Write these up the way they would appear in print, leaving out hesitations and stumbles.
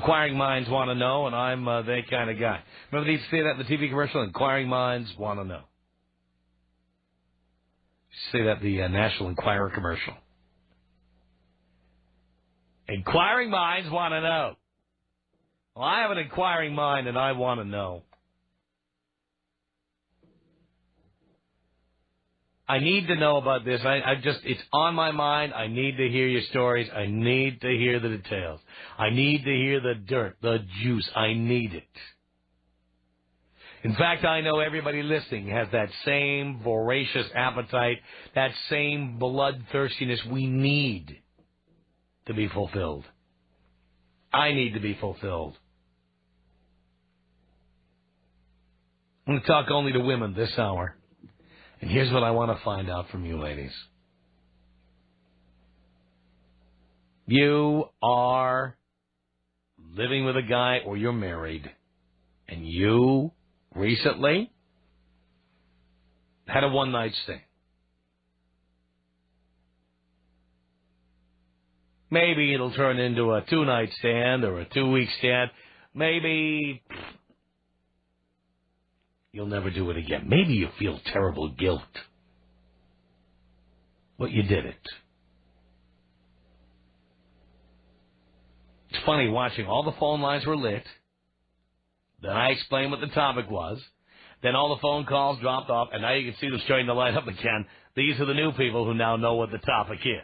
Inquiring minds want to know, and I'm that kind of guy. Remember they used to say that in the TV commercial? Inquiring minds want to know. Say that in the National Enquirer commercial. Inquiring minds want to know. Well, I have an inquiring mind, and I want to know. I need to know about this. It's on my mind. I need to hear your stories. I need to hear the details. I need to hear the dirt, the juice. I need it. In fact, I know everybody listening has that same voracious appetite, that same bloodthirstiness we need to be fulfilled. I need to be fulfilled. I'm going to talk only to women this hour. And here's what I want to find out from you, ladies. You are living with a guy or you're married, and you recently had a one-night stand. Maybe it'll turn into a two-night stand or a two-week stand. Maybe you'll never do it again. Maybe you feel terrible guilt. But you did it. It's funny watching all the phone lines were lit. Then I explained what the topic was. Then all the phone calls dropped off, and now you can see them starting to light up again. These are the new people who now know what the topic is.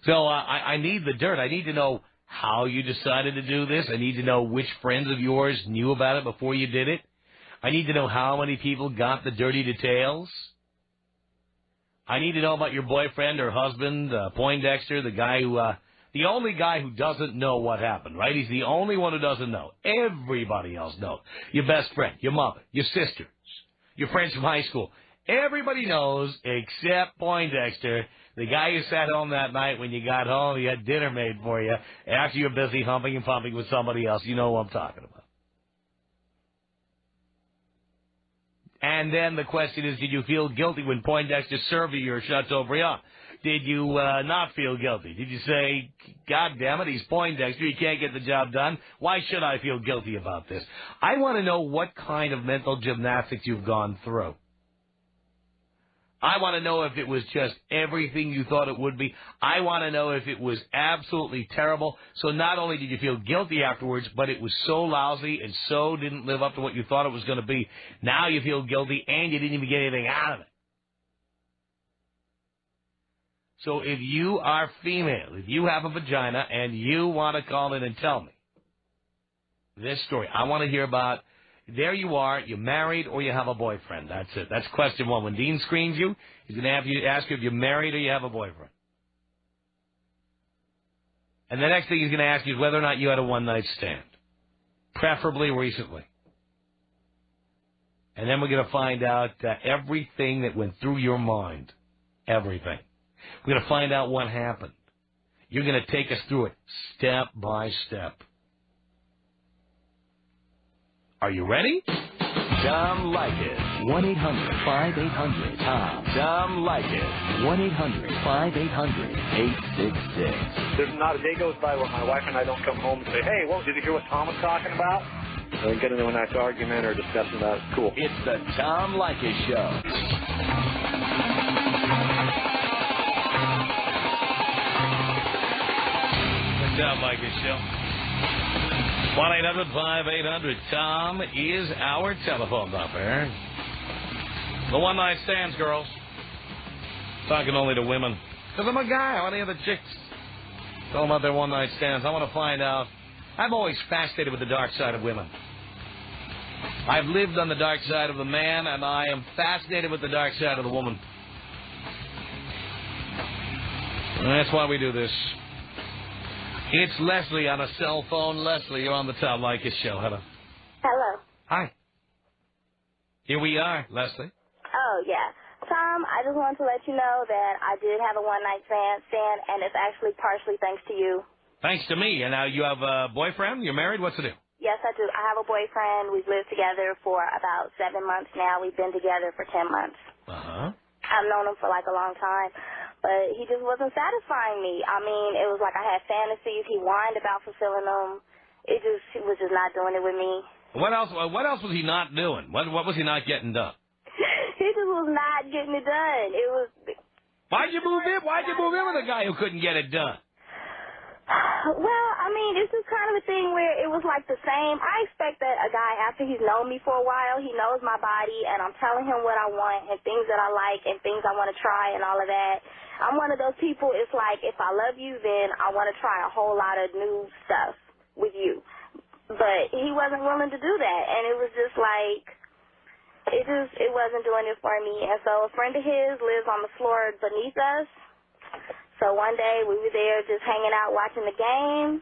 So I need the dirt. I need to know how you decided to do this. I need to know which friends of yours knew about it before you did it. I need to know how many people got the dirty details. I need to know about your boyfriend or husband, Poindexter, the guy who, the only guy who doesn't know what happened, right? He's the only one who doesn't know. Everybody else knows. Your best friend, your mother, your sisters, your friends from high school. Everybody knows except Poindexter, the guy who sat home that night when you got home, he had dinner made for you after you're busy humping and pumping with somebody else. You know what I'm talking about. And then the question is, did you feel guilty when Poindexter served you your Chateaubriand? Did you not feel guilty? Did you say, God damn it, he's Poindexter, he can't get the job done. Why should I feel guilty about this? I want to know what kind of mental gymnastics you've gone through. I want to know if it was just everything you thought it would be. I want to know if it was absolutely terrible. So not only did you feel guilty afterwards, but it was so lousy and so didn't live up to what you thought it was going to be. Now you feel guilty and you didn't even get anything out of it. So if you are female, if you have a vagina and you want to call in and tell me this story, I want to hear about. There you are, you're married or you have a boyfriend. That's it. That's question one. When Dean screens you, he's going to have you ask you if you're married or you have a boyfriend. And the next thing he's going to ask you is whether or not you had a one-night stand, preferably recently. And then we're going to find out everything that went through your mind, everything. We're going to find out what happened. You're going to take us through it step by step. Are you ready? Tom Leykis. 1-800-5800-TOM. Tom Leykis. 1-800-5800-866. There's not a day goes by where my wife and I don't come home and say, hey, well, did you hear what Tom was talking about? And get into a nice argument or discussion about it. Cool. It's the Tom Leykis Show. The Tom Leykis Show. 1-800-5800-TOM is our telephone number. The one-night stands, girls. Talking only to women. Because I'm a guy. I want to hear the chicks tell them about their one-night stands. I want to find out. I'm always fascinated with the dark side of women. I've lived on the dark side of the man, and I am fascinated with the dark side of the woman. And that's why we do this. It's Leslie on a cell phone. Leslie, you're on the Tom Leykis Show. Hello. Hello. Hi. Here we are, Leslie. Oh, yeah. Tom, I just wanted to let you know that I did have a one-night stand, and it's actually partially thanks to you. Thanks to me. And now you have a boyfriend? You're married? What's the deal? Yes, I do. I have a boyfriend. We've lived together for about 7 months now. We've been together for 10 months. Uh-huh. I've known him for like a long time. But he just wasn't satisfying me. I mean, it was like I had fantasies. He whined about fulfilling them. He was just not doing it with me. What else was he not doing? What was he not getting done? He just was not getting it done. It was. Why'd you move in? Why'd you move in with a guy who couldn't get it done? Well, I mean, it's just kind of a thing where it was like the same. I expect that a guy, after he's known me for a while, he knows my body, and I'm telling him what I want and things that I like and things I want to try and all of that. I'm one of those people, it's like, if I love you, then I want to try a whole lot of new stuff with you. But he wasn't willing to do that, and it was just like, it wasn't doing it for me. And so a friend of his lives on the floor beneath us. So one day we were there just hanging out watching the game,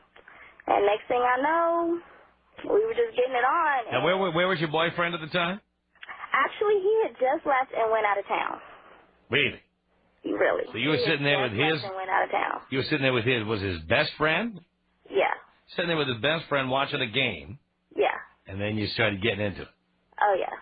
and next thing I know, we were just getting it on. Now, where was your boyfriend at the time? Actually, he had just left and went out of town. Really? Really. So you were sitting there with his... and went out of town. You were sitting there with his best friend? Yeah. Sitting there with his best friend watching a game. Yeah. And then you started getting into it. Oh, yeah.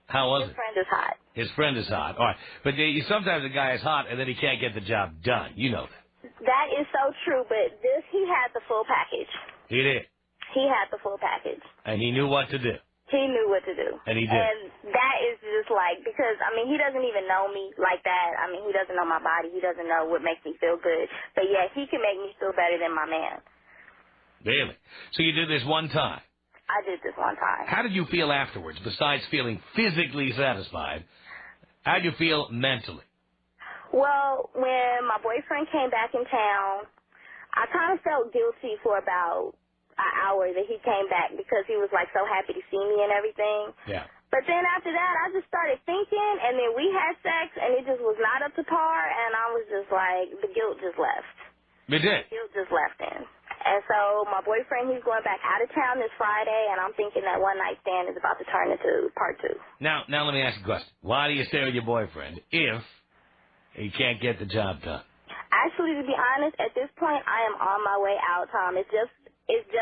How was it? His friend is hot. His friend is hot. All right. But sometimes a guy is hot and then he can't get the job done. You know that. That is so true, but he had the full package. He did. He had the full package. And he knew what to do. He knew what to do. And he did. And that is just like, because, I mean, he doesn't even know me like that. I mean, he doesn't know my body. He doesn't know what makes me feel good. But, yeah, he can make me feel better than my man. Really? So you did this one time? I did this one time. How did you feel afterwards, besides feeling physically satisfied? How did you feel mentally? Well, when my boyfriend came back in town, I kind of felt guilty for about an hour that he came back because he was, like, so happy to see me and everything. Yeah. But then after that, I just started thinking, and then we had sex, and it just was not up to par, and I was just like, the guilt just left. It did? The guilt just left in. And so my boyfriend, he's going back out of town this Friday, and I'm thinking that one night stand is about to turn into part 2. Now let me ask you a question. Why do you stay with your boyfriend if he can't get the job done? Actually, to be honest, at this point, I am on my way out, Tom. It's just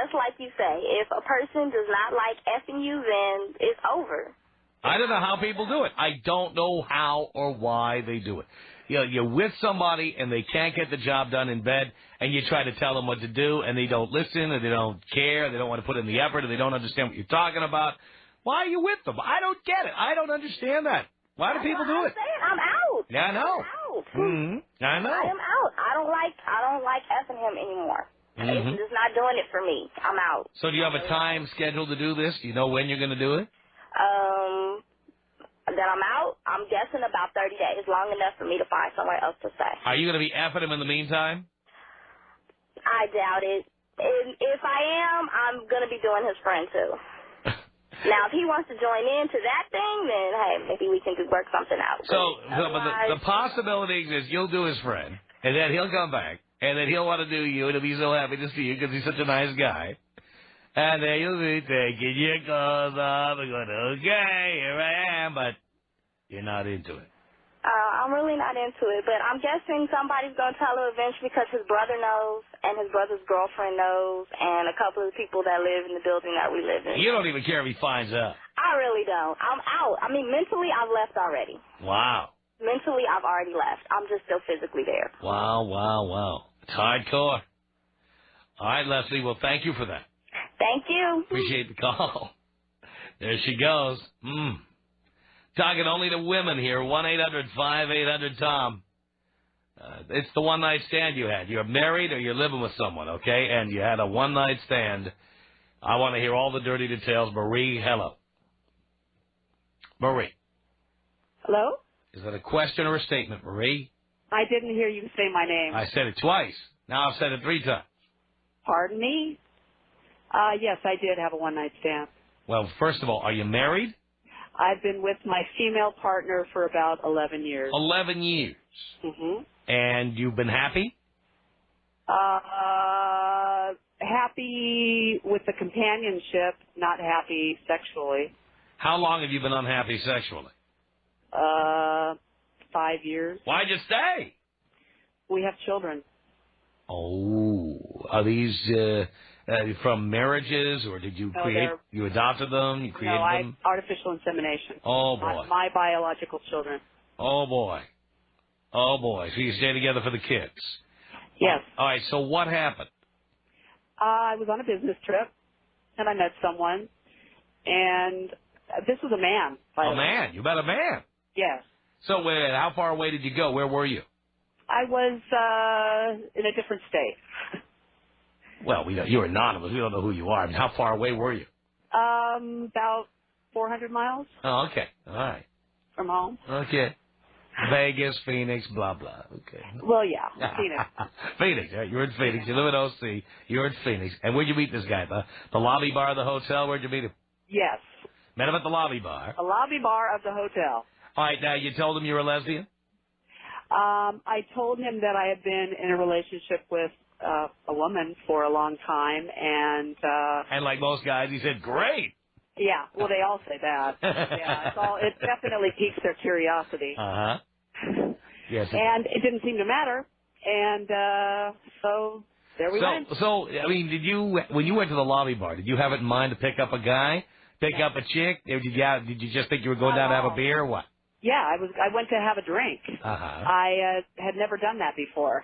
like you say. If a person does not like effing you, then it's over. I don't know how people do it. I don't know how or why they do it. You know, you're with somebody and they can't get the job done in bed, and you try to tell them what to do, and they don't listen, or they don't care, they don't want to put in the effort, or they don't understand what you're talking about. Why are you with them? I don't get it. I don't understand that. Why do people do it? I'm out. Yeah, I know. I'm out. Mm-hmm. I know. I am out. I don't like effing him anymore. Mm-hmm. It's just not doing it for me. I'm out. So do you have a time scheduled to do this? Do you know when you're going to do it? That I'm out, I'm guessing about 30 days, long enough for me to find somewhere else to stay. Are you going to be effing him in the meantime? I doubt it. If I am, I'm going to be doing his friend, too. Now, if he wants to join into that thing, then, hey, maybe we can work something out. So the possibility is you'll do his friend, and then he'll come back, and then he'll want to do you, and he'll be so happy to see you because he's such a nice guy. And then you'll be taking your clothes off and going, okay, here I am, but you're not into it. I'm really not into it, but I'm guessing somebody's going to tell him eventually because his brother knows, and his brother's girlfriend knows, and a couple of the people that live in the building that we live in. You don't even care if he finds out. I really don't. I'm out. I mean, mentally, I've left already. Wow. Mentally, I've already left. I'm just still physically there. Wow. It's hardcore. All right, Leslie, well, thank you for that. Thank you. Appreciate the call. There she goes. Talking only to women here, 1-800-5800-TOM. It's the one-night stand you had. You're married or you're living with someone, okay? And you had a one-night stand. I want to hear all the dirty details. Marie, hello. Marie. Hello? Is that a question or a statement, Marie? I didn't hear you say my name. I said it twice. Now I've said it 3 times. Pardon me? Yes, I did have a one-night stand. Well, first of all, are you married? I've been with my female partner for about 11 years. 11 years. Mm-hmm. And you've been happy? Happy with the companionship, not happy sexually. How long have you been unhappy sexually? 5 years. Why'd you stay? We have children. Oh, are these from marriages, or did you create? You adopted them? You created them? Artificial insemination. Oh boy. My biological children. Oh boy. Oh, boy. So you stay together for the kids. Yes. All right, so what happened? I was on a business trip, and I met someone, and this was a man. By the A way. man. You met a man. Yes. So wait, how far away did you go? Where were you? I was in a different state. Well, you're anonymous. We don't know who you are. I mean, how far away were you? About 400 miles Oh, okay. All right. from home. Okay. Vegas, Phoenix, blah, blah. Okay. Well, yeah, Phoenix. Phoenix, right? You're in Phoenix. You live in OC. You're in Phoenix. And where'd you meet this guy? The lobby bar of the hotel? Where'd you meet him? Yes. Met him at the lobby bar. A lobby bar of the hotel. All right, now you told him you were a lesbian? I told him that I had been in a relationship with a woman for a long time, and And like most guys, he said, great. yeah, well, they all say that. Yeah, it definitely piques their curiosity. Uh-huh. Yes. And it didn't seem to matter, and so there we went. So, I mean, when you went to the lobby bar, did you have it in mind to pick up a guy, pick up a chick? Or did you just think you were going down to have a beer or what? Yeah, I went to have a drink. Uh-huh. I had never done that before.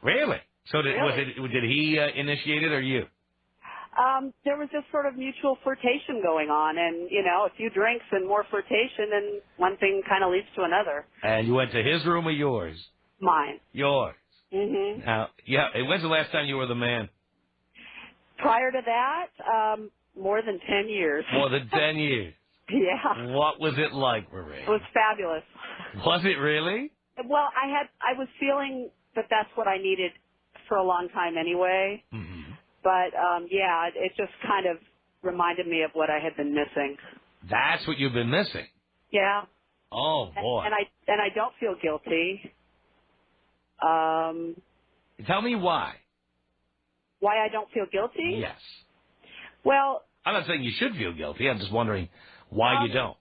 Really? So did he initiate it or you? There was this sort of mutual flirtation going on, and, a few drinks and more flirtation, and one thing kind of leads to another. And you went to his room or yours? Mine. Yours. Mm-hmm. Now, yeah, when's the last time you were the man? Prior to that, more than 10 years. More than 10 years. Yeah. What was it like, Marie? It was fabulous. Was it really? Well, I was feeling that that's what I needed for a long time anyway. Mm-hmm. But, yeah, it just kind of reminded me of what I had been missing. That's what you've been missing. Yeah. Oh, boy. And I don't feel guilty. Tell me why. Why I don't feel guilty? Yes. Well, I'm not saying you should feel guilty. I'm just wondering why you don't.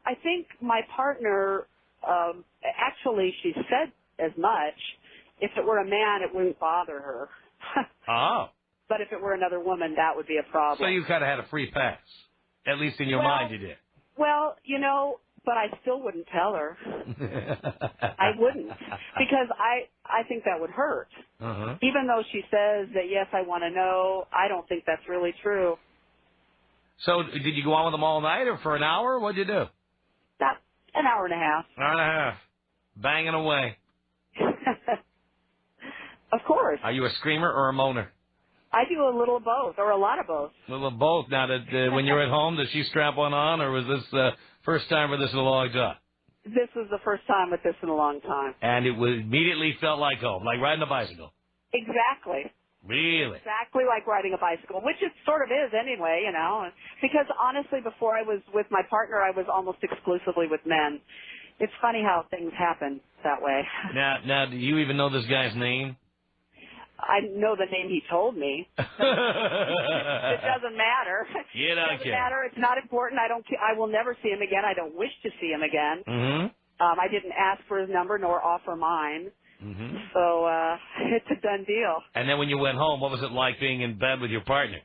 I think my partner, actually she said as much. If it were a man, it wouldn't bother her. Oh. But if it were another woman, that would be a problem. So you kind of had a free pass. At least in your mind you did. Well, but I still wouldn't tell her. I wouldn't. Because I think that would hurt. Uh-huh. Even though she says that, yes, I want to know, I don't think that's really true. So did you go on with them all night or for an hour? What'd you do? About an hour and a half. Hour and a half. Banging away. Of course. Are you a screamer or a moaner? I do a little of both, or a lot of both. A little of both. Now, when you're at home, does she strap one on, or was this first time for this in a long time? This was the first time with this in a long time. And it was immediately felt like home, like riding a bicycle. Exactly. Really? Exactly like riding a bicycle, which it sort of is anyway, Because honestly, before I was with my partner, I was almost exclusively with men. It's funny how things happen that way. Now, do you even know this guy's name? I know the name he told me. It doesn't matter. You don't It doesn't care. matter. It's not important. I will never see him again. I don't wish to see him again. Mm-hmm. I didn't ask for his number nor offer mine. Mm-hmm. So it's a done deal. And then when you went home, what was it like being in bed with your partner?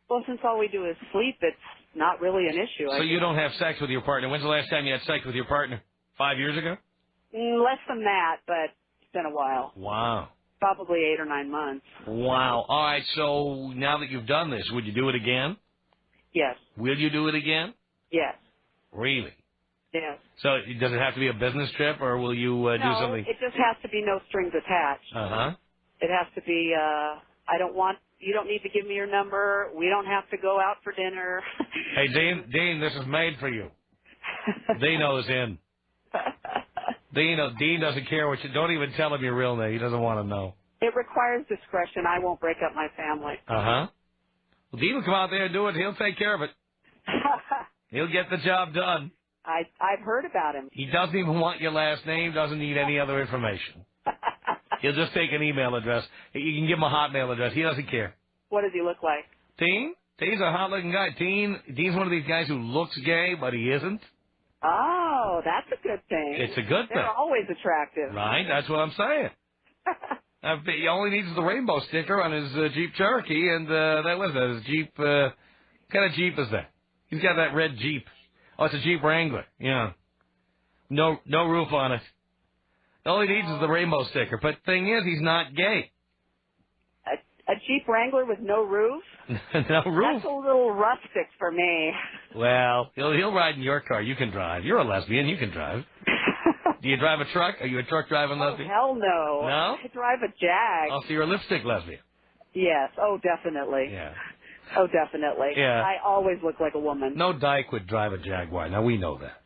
Well, since all we do is sleep, it's not really an issue. So you don't have sex with your partner. When's the last time you had sex with your partner? 5 years ago? Less than that, but it's been a while. Wow. Probably 8 or 9 months. Wow. All right, so now that you've done this, would you do it again? Yes. Will you do it again? Yes. Really? Yes. So does it have to be a business trip, or will you do No, something? it just has to be no strings attached. Uh-huh. It has to be, you don't need to give me your number. We don't have to go out for dinner. Hey, Dean, this is made for you. Dino's in. Dean doesn't care what you... Don't even tell him your real name. He doesn't want to know. It requires discretion. I won't break up my family. Uh-huh. Well, Dean will come out there and do it. He'll take care of it. He'll get the job done. I've heard about him. He doesn't even want your last name, doesn't need any other information. He'll just take an email address. You can give him a Hotmail address. He doesn't care. What does he look like? Dean? Dean's a hot-looking guy. Dean's one of these guys who looks gay, but he isn't. Oh, that's a good thing. It's a good thing. They're always attractive. Right? That's what I'm saying. He only needs the rainbow sticker on his Jeep Cherokee, and that was that. His Jeep, what kind of Jeep is that? He's got that red Jeep. Oh, it's a Jeep Wrangler. Yeah. No roof on it. All he needs is the rainbow sticker. But thing is, he's not gay. A Jeep Wrangler with no roof? No roof. That's a little rustic for me. Well, he'll ride in your car. You can drive. You're a lesbian. You can drive. Do you drive a truck? Are you a truck driving lesbian? Hell no. No? I drive a Jag. Oh, so you're a lipstick lesbian. Yes. Oh, definitely. Yeah. Oh, definitely. Yeah. I always look like a woman. No dyke would drive a Jaguar. Now, we know that.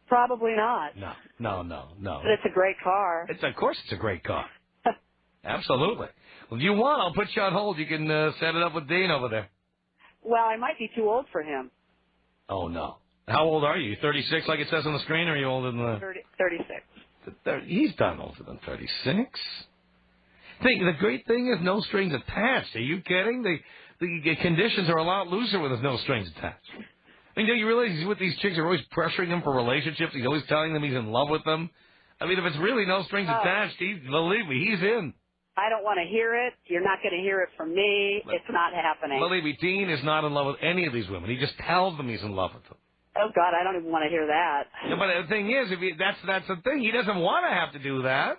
Probably not. No. But it's a great car. Of course it's a great car. Absolutely. Well, if you want, I'll put you on hold. You can set it up with Dean over there. Well, I might be too old for him. Oh, no. How old are you? 36 like it says on the screen, or are you older than that? 36. He's done older than 36. The great thing is no strings attached. Are you kidding? The conditions are a lot looser when there's no strings attached. I mean, don't you realize he's with these chicks who are always pressuring him for relationships? He's always telling them he's in love with them. I mean, if it's really no strings attached, believe me, he's in. I don't want to hear it. You're not going to hear it from me. It's not happening. Believe me, Dean is not in love with any of these women. He just tells them he's in love with them. Oh, God, I don't even want to hear that. Yeah, but the thing is, that's the thing. He doesn't want to have to do that.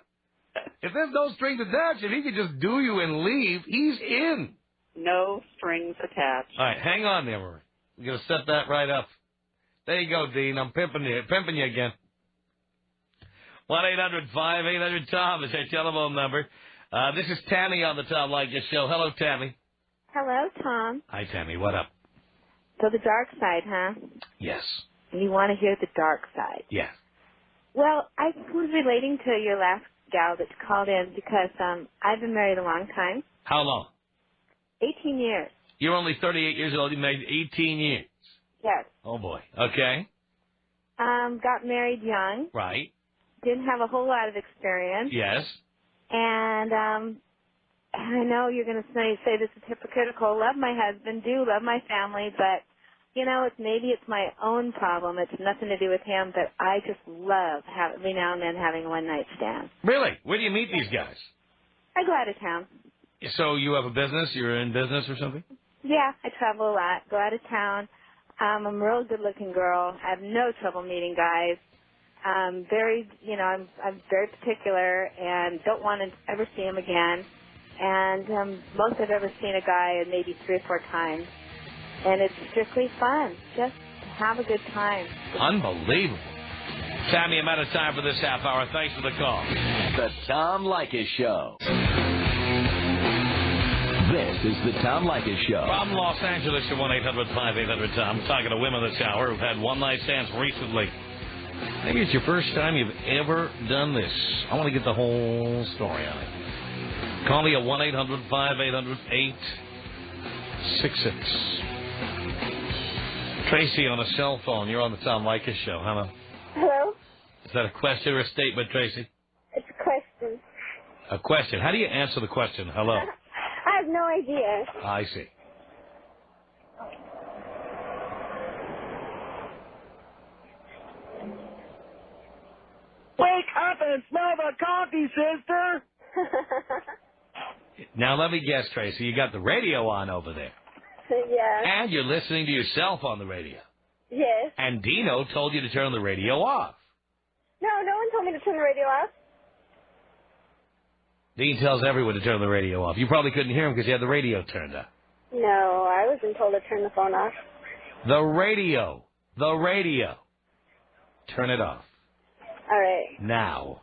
If there's no strings attached, if he could just do you and leave, he's in. No strings attached. All right, hang on there, Marie. We're going to set that right up. There you go, Dean. I'm pimping you again. 1-800-5800-TOM is our telephone number. This is Tammy on the Tom Leykis Show. Hello, Tammy. Hello, Tom. Hi, Tammy. What up? So the dark side, huh? Yes. And you want to hear the dark side. Yes. Well, I was relating to your last gal that called in because I've been married a long time. How long? 18 years. You're only 38 years old. You made 18 years. Yes. Oh, boy. Okay. Got married young. Right. Didn't have a whole lot of experience. Yes. And I know you're going to say this is hypocritical. Love my husband, love my family, but, maybe it's my own problem. It's nothing to do with him, but I just love every now and then having a one-night stand. Really? Where do you meet these guys? I go out of town. So you have a business? You're in business or something? Yeah, I travel a lot, go out of town. I'm a real good-looking girl. I have no trouble meeting guys. I'm very particular and don't want to ever see him again. And most I've ever seen a guy maybe 3 or 4 times. And it's strictly fun, just to have a good time. Unbelievable. Tammy, I'm out of time for this half hour. Thanks for the call. The Tom Leykis Show. This is the Tom Leykis Show. From Los Angeles to 1-800-5800-TOM. Talking to women this hour who've had one-night stands recently. Maybe it's your first time you've ever done this. I want to get the whole story on it. Call me at 1-800-5800-866. Tracy on a cell phone. You're on the Tom Leykis Show. Hello. Hello? Is that a question or a statement, Tracy? It's a question. A question. How do you answer the question? Hello. I have no idea. I see. Wake up and smell the coffee, sister! Now, let me guess, Tracy. You got the radio on over there. Yeah. And you're listening to yourself on the radio. Yes. And Dino told you to turn the radio off. No one told me to turn the radio off. Dean tells everyone to turn the radio off. You probably couldn't hear him because you had the radio turned up. No, I wasn't told to turn the phone off. The radio. The radio. Turn it off. All right. Now.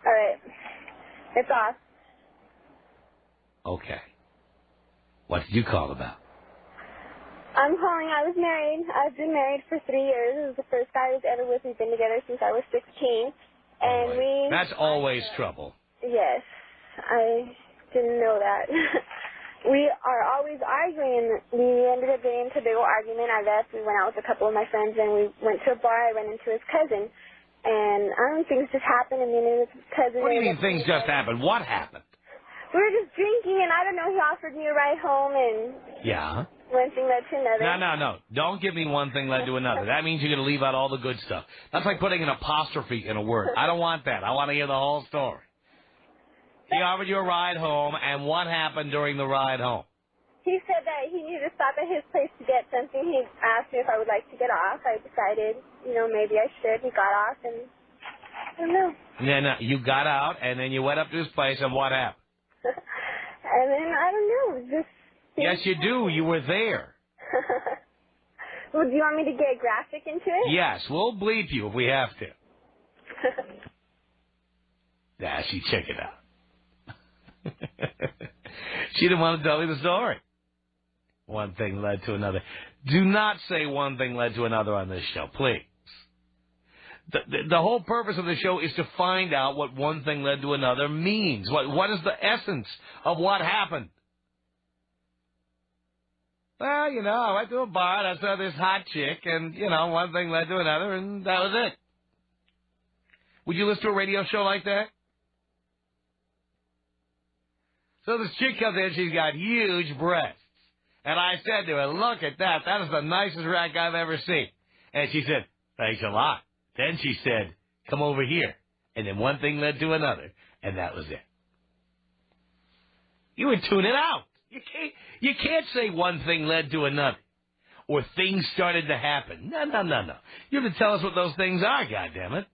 All right. It's off. Okay. What did you call about? I'm calling. I was married. I've been married for 3 years. It was the first guy I was ever with. We've been together since I was 16. And That's always trouble. Yes. I didn't know that. We are always arguing. We ended up getting into a big old argument. I left. We went out with a couple of my friends, and we went to a bar. I ran into his cousin. And I don't know, things just happened, and then his cousin... What do you mean things just happened? What happened? We were just drinking, and I don't know, he offered me a ride home, and... Yeah? One thing led to another. No. Don't give me one thing led to another. That means you're going to leave out all the good stuff. That's like putting an apostrophe in a word. I don't want that. I want to hear the whole story. He offered you a ride home, and what happened during the ride home? He said that he needed to stop at his place to get something. He asked me if I would like to get off. I decided, maybe I should. He got off, and I don't know. No, you got out, and then you went up to his place, and what happened? And then, I don't know, just... Yes, you do. You were there. Well, do you want me to get graphic into it? Yes, we'll bleep you if we have to. Nah, she checked it out. She didn't want to tell me the story. One thing led to another. Do not say one thing led to another on this show, please. The whole purpose of the show is to find out what one thing led to another means. What is the essence of what happened? Well, I went to a bar and I saw this hot chick, and, one thing led to another, and that was it. Would you listen to a radio show like that? So this chick comes in, she's got huge breasts. And I said to her, look at that. That is the nicest rack I've ever seen. And she said, thanks a lot. Then she said, come over here. And then one thing led to another, and that was it. You would tune it out. You can't say one thing led to another, or things started to happen. No. You have to tell us what those things are, goddammit.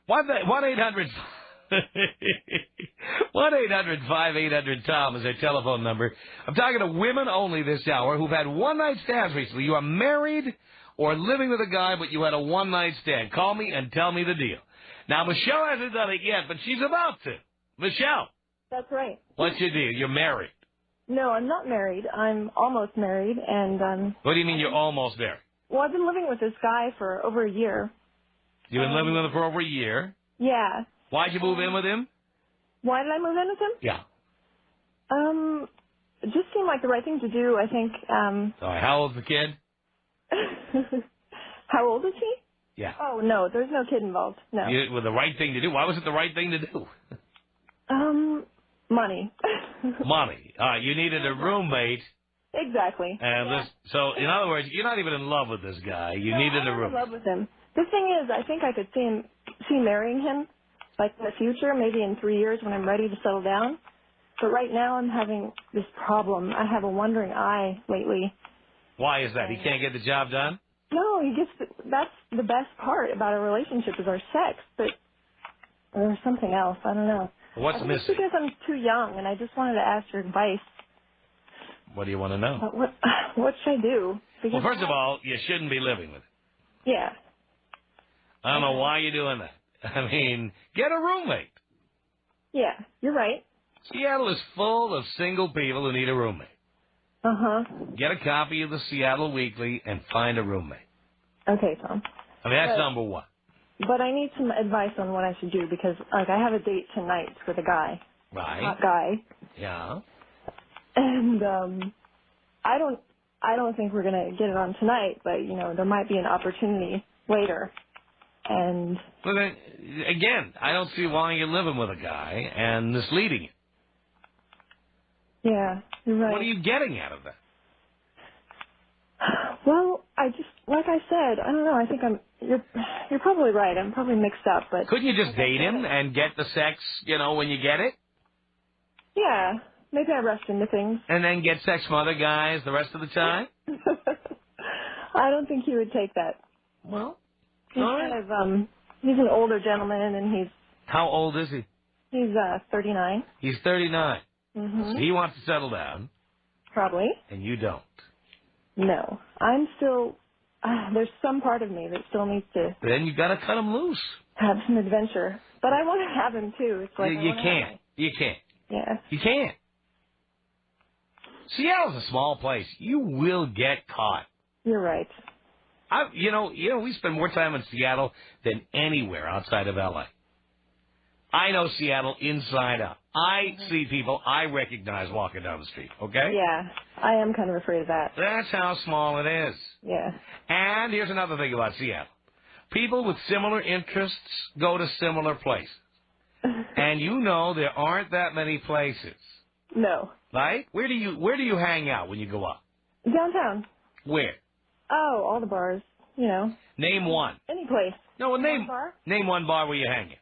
1-800-5800-TOM is their telephone number. I'm talking to women only this hour who've had one-night stands recently. You are married or living with a guy, but you had a one-night stand. Call me and tell me the deal. Now, Michelle hasn't done it yet, but she's about to. Michelle. That's right. What's your deal? You're married. No, I'm not married. I'm almost married, and What do you mean you're almost married? Well, I've been living with this guy for over a year. You've been living with him for over a year? Yeah. Why'd you move in with him? Why did I move in with him? Yeah. It just seemed like the right thing to do, I think. All right, how old's the kid? How old is he? Yeah. Oh, no, there's no kid involved. No. Well, the right thing to do. Why was it the right thing to do? Money. Money. All right, you needed a roommate. Exactly. And yeah. this, so, in other words, you're not even in love with this guy. You needed a roommate. I'm in love with him. The thing is, I think I could see marrying him, like in the future, maybe in 3 years when I'm ready to settle down. But right now I'm having this problem. I have a wandering eye lately. Why is that? He can't get the job done? No, that's the best part about a relationship is our sex, but there's something else. I don't know. What's missing? It's because I'm too young, and I just wanted to ask your advice. What do you want to know? What should I do? Well, first of all, you shouldn't be living with him. Yeah. I don't know why you're doing that. I mean, get a roommate. Yeah, you're right. Seattle is full of single people who need a roommate. Uh-huh. Get a copy of the Seattle Weekly and find a roommate. Okay, Tom. I mean, that's number one. But I need some advice on what I should do because, like, I have a date tonight with a guy. Right. Hot guy. Yeah. And I don't think we're gonna get it on tonight, but there might be an opportunity later. And well, then, again, I don't see why you're living with a guy and misleading him. Yeah, you're right. What are you getting out of that? Well, I just, like I said, I don't know. I think you're probably right. I'm probably mixed up, but couldn't you just date him and get the sex, when you get it? Yeah, maybe I rushed into things. And then get sex from other guys the rest of the time? I don't think he would take that. Well, he's he's an older gentleman, and he's... How old is he? He's 39. He's 39. Mm-hmm. So he wants to settle down. Probably. And you don't. No. I'm still... there's some part of me that still needs to... Then you got to cut him loose. Have some adventure. But I want to have him, too. It's like You can't. You can't. Yeah. You can't. Seattle's a small place. You will get caught. You're right. We spend more time in Seattle than anywhere outside of L.A. I know Seattle inside out. I see people I recognize walking down the street, okay? Yeah, I am kind of afraid of that. That's how small it is. Yeah. And here's another thing about Seattle. People with similar interests go to similar places. And there aren't that many places. No. Right? Where do you hang out when you go out? Downtown. Where? Oh, all the bars, Name one. Any place. No, well, name one bar where you hang it.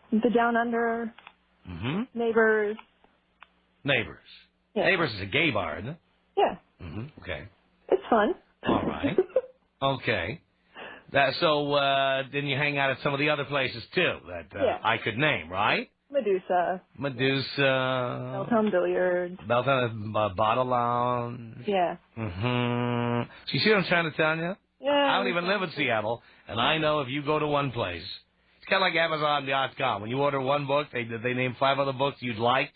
The Down Under, Mm-hmm. Neighbors, Neighbors. Yeah. Neighbors is a gay bar, isn't it? Yeah. Mm-hmm. Okay. It's fun. All right. Okay. Then you hang out at some of the other places, too, that Yeah. I could name, right? Medusa. Belltown Billiards. Belltown, Bottle Lounge. Yeah. Mm-hmm. So you see what I'm trying to tell you? Yeah. I don't even live in Seattle, and I know if you go to one place, it's kind of like Amazon.com. When you order one book, they name 5 other books you'd like.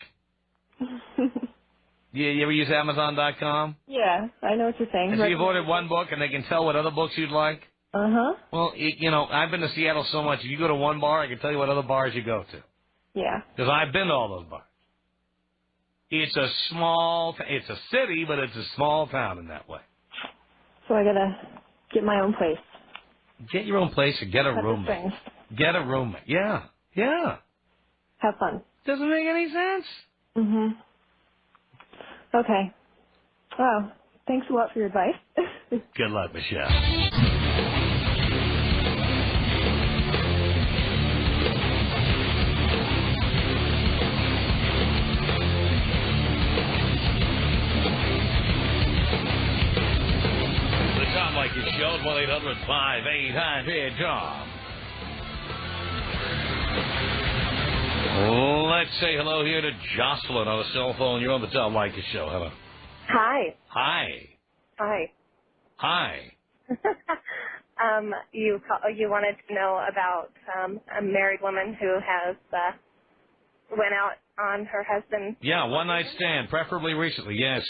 You ever use Amazon.com? Yeah, I know what you're saying. And so you've ordered one book, and they can tell what other books you'd like? Uh-huh. Well, I've been to Seattle so much. If you go to one bar, I can tell you what other bars you go to. Yeah. Because I've been to all those bars. It's a it's a city, but it's a small town in that way. So I gotta get my own place. Get your own place or get a Cut the roommate. strings. Get a roommate. Yeah. Yeah. Have fun. Doesn't make any sense. Mm-hmm. Okay. Wow. Thanks a lot for your advice. Good luck, Michelle. The Tom Leykis Show at 1-800-5800-TOM. Let's say hello here to Jocelyn on the cell phone. You're on the Tom Leykis Show. Hello. Hi. Hi. Hi. Hi. You wanted to know about a married woman who has went out on her husband. Yeah, one night stand, preferably recently, yes.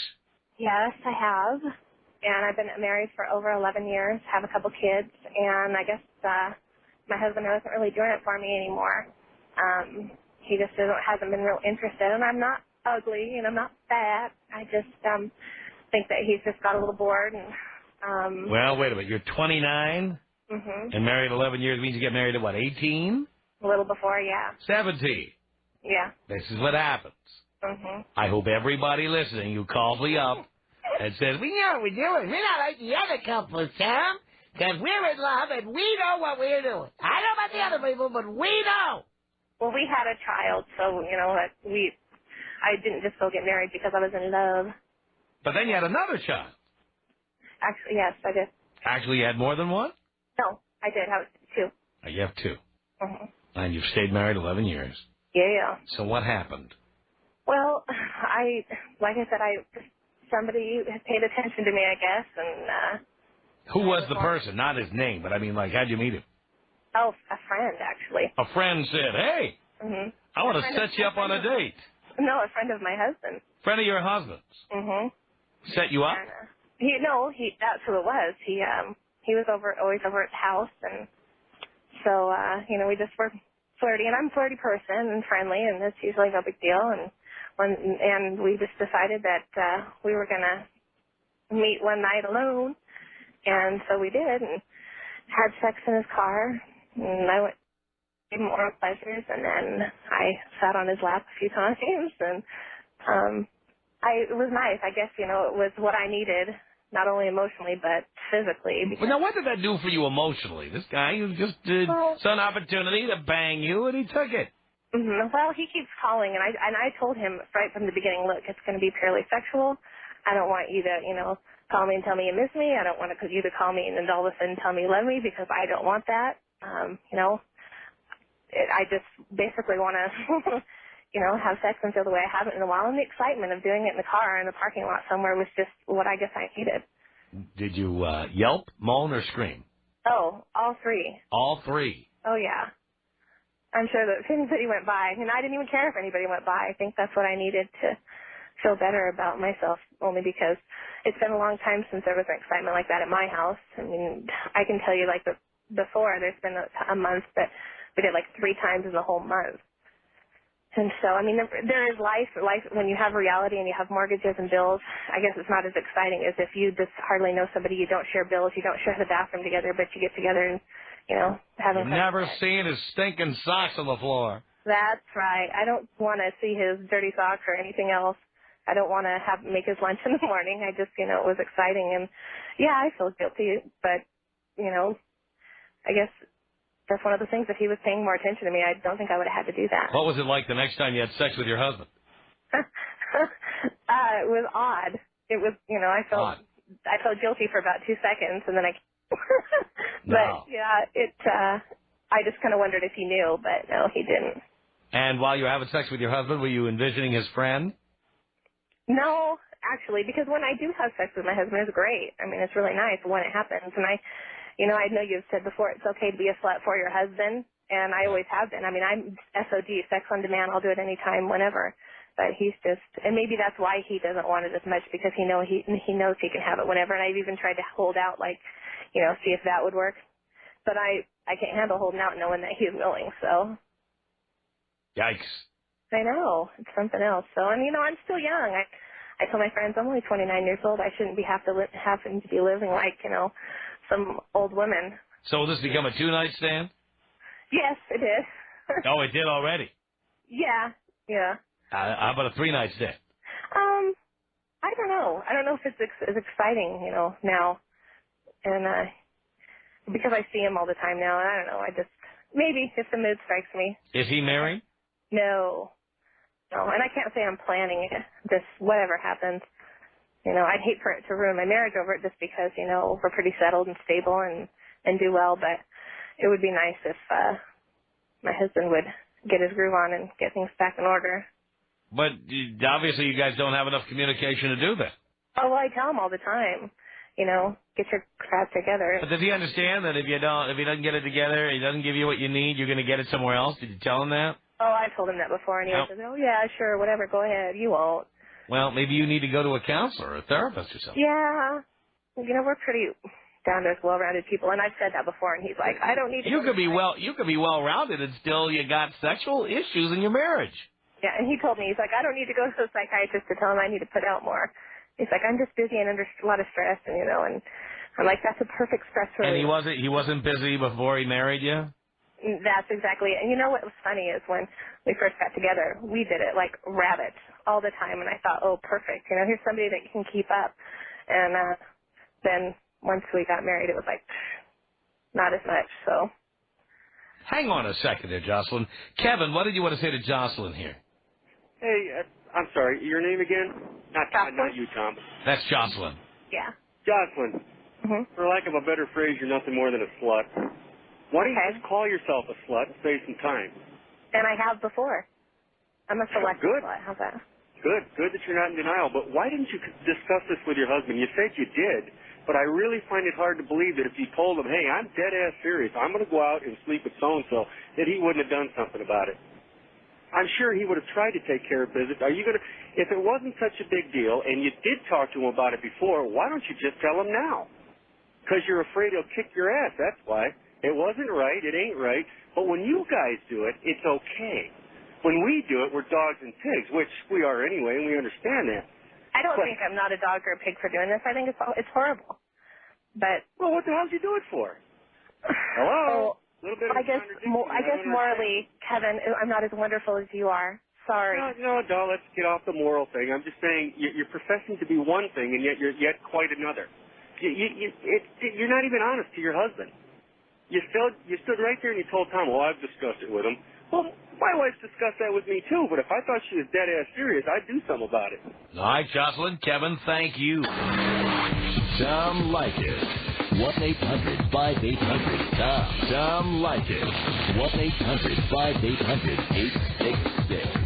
Yes, I have. And I've been married for over 11 years, have a couple kids, and I guess my husband isn't really doing it for me anymore. He just hasn't been real interested, and I'm not ugly, and I'm not fat. I just think that he's just got a little bored. And Well, wait a minute. You're 29 and married 11 years means you get married at what, 18? a little before, yeah. 17. Yeah. This is what happens. I hope everybody listening who calls me up and says, we know what we're doing. We're not like the other couples, Tom, because we're in love and we know what we're doing. I don't know about the other people, but we know. Well, we had a child, so, I didn't just go get married because I was in love. But then you had another child. Actually, yes, I did. Actually, you had more than one? No, I did have 2. Oh, you have 2. And you've stayed married 11 years. Yeah. So what happened? Well, like I said, somebody has paid attention to me, I guess, and Who was the person? Not his name, but I mean, like, how'd you meet him? oh, a friend actually. A friend said, hey, I want to set you up on a date. No, a friend of my husband. Friend of your husband's. Set you up? And, that's who it was. He was always over at the house, and so we just were flirty, and I'm a flirty person and friendly, and it's usually no big deal. And we just decided that we were gonna meet one night alone, and so we did, and had sex in his car, and I went gave him oral pleasures, and then I sat on his lap a few times, and it was nice. I guess it was what I needed. Not only emotionally, but physically. Well, now, what did that do for you emotionally? This guy who just saw an opportunity to bang you, and he took it. Well, he keeps calling, and I told him right from the beginning, look, it's going to be purely sexual. I don't want you to, call me and tell me you miss me. I don't want you to call me and then all of a sudden tell me you love me, because I don't want that. I just basically want to, have sex and feel the way I haven't in a while. And the excitement of doing it in the car in the parking lot somewhere was just what I guess I needed. Did you yelp, moan, or scream? Oh, all 3. All 3. Oh, yeah. I'm sure that if anybody went by, and I didn't even care if anybody went by. I think that's what I needed to feel better about myself, only because it's been a long time since there was an excitement like that at my house. I mean, I can tell you, like, before, there's been a month that we did, like, 3 times in the whole month. And so, I mean, there is life when you have reality and you have mortgages and bills. I guess it's not as exciting as if you just hardly know somebody, you don't share bills, you don't share the bathroom together, but you get together and, have a You've never seen his stinking socks on the floor. That's right. I don't want to see his dirty socks or anything else. I don't want to make his lunch in the morning. I just, it was exciting. And, yeah, I feel guilty, but, I guess that's one of the things. If he was paying more attention to me, I don't think I would have had to do that. What was it like the next time you had sex with your husband? It was odd. It was, I felt guilty for about 2 seconds, and then but yeah, I just kind of wondered if he knew, but no, he didn't. And while you were having sex with your husband, were you envisioning his friend? No, actually, because when I do have sex with my husband, it's great. I mean, it's really nice when it happens, and I know you've said before it's okay to be a slut for your husband, and I always have been. I mean, I'm SOD, sex on demand. I'll do it anytime, whenever. But he's just, and maybe that's why he doesn't want it as much, because he knows he can have it whenever. And I've even tried to hold out, see if that would work. But I can't handle holding out knowing that he's willing. So. Yikes. I know, it's something else. So, and I'm still young. I tell my friends I'm only 29 years old. I shouldn't be having to be living like some old women. So will this become a 2-night stand? Yes, it did. Oh, it did already. Yeah. How about a 3-night stand? I don't know. I don't know if it's as exciting, now. And because I see him all the time now, and I don't know. Maybe if the mood strikes me. Is he married? No. And I can't say I'm planning it. Just whatever happens. I'd hate for it to ruin my marriage over it just because, we're pretty settled and stable and do well. But it would be nice if my husband would get his groove on and get things back in order. But obviously you guys don't have enough communication to do that. Oh, well, I tell him all the time, get your crap together. But does he understand that if he doesn't get it together, he doesn't give you what you need, you're going to get it somewhere else? Did you tell him that? Oh, I told him that before, and he says, oh, yeah, sure, whatever, go ahead, you won't. Well, maybe you need to go to a counselor or a therapist or something. Yeah. We're pretty down-to-earth, well-rounded people, and I've said that before, and he's like, I don't need to. You could be well-rounded and still you got sexual issues in your marriage. Yeah, and he told me, he's like, I don't need to go to a psychiatrist to tell him I need to put out more. He's like, I'm just busy and under a lot of stress, and and I'm like, that's a perfect stress relief. And he wasn't busy before he married you? That's exactly it. And what was funny is when we first got together, we did it like rabbits all the time, and I thought, oh, perfect. Here's somebody that can keep up. And then once we got married, it was like not as much. So. Hang on a second there, Jocelyn. Kevin, what did you want to say to Jocelyn here? Hey, I'm sorry. Your name again? Not you, Tom. That's Jocelyn. Yeah. Jocelyn. Mm-hmm. For lack of a better phrase, you're nothing more than a slut. Why don't you just call yourself a slut and save some time? And I have before. I'm a selective slut. How's that? Good that you're not in denial. But why didn't you discuss this with your husband? You said you did, but I really find it hard to believe that if you told him, hey, I'm dead-ass serious, I'm going to go out and sleep with so-and-so, that he wouldn't have done something about it. I'm sure he would have tried to take care of business. Are you going to, if it wasn't such a big deal and you did talk to him about it before, why don't you just tell him now? Because you're afraid he'll kick your ass, that's why. It wasn't right, it ain't right, but when you guys do it, it's okay. When we do it, we're dogs and pigs, which we are anyway, and we understand that. I don't think I'm not a dog or a pig for doing this. I think it's horrible. But well, what the hell did you do it for? Hello? I guess morally, Kevin, I'm not as wonderful as you are. Sorry. No, let's get off the moral thing. I'm just saying you're professing to be one thing, and yet you're quite another. You're not even honest to your husband. You stood right there and you told Tom, well, I've discussed it with him. Well, my wife's discussed that with me too, but if I thought she was dead-ass serious, I'd do something about it. All right, Jocelyn, Kevin, thank you. Tom Leykis. 1-800-5800-TOM. Tom Leykis. 1-800-5800-866.